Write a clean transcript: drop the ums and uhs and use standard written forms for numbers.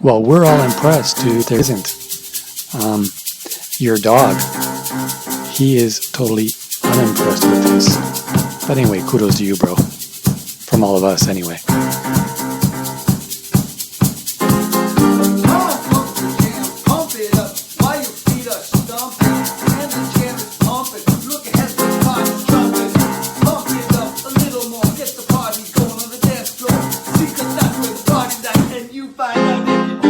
Well, we're all impressed, dude. There isn't. Your dog, he is totally unimpressed with this. But anyway, kudos to you, bro. From all of us, anyway. Find out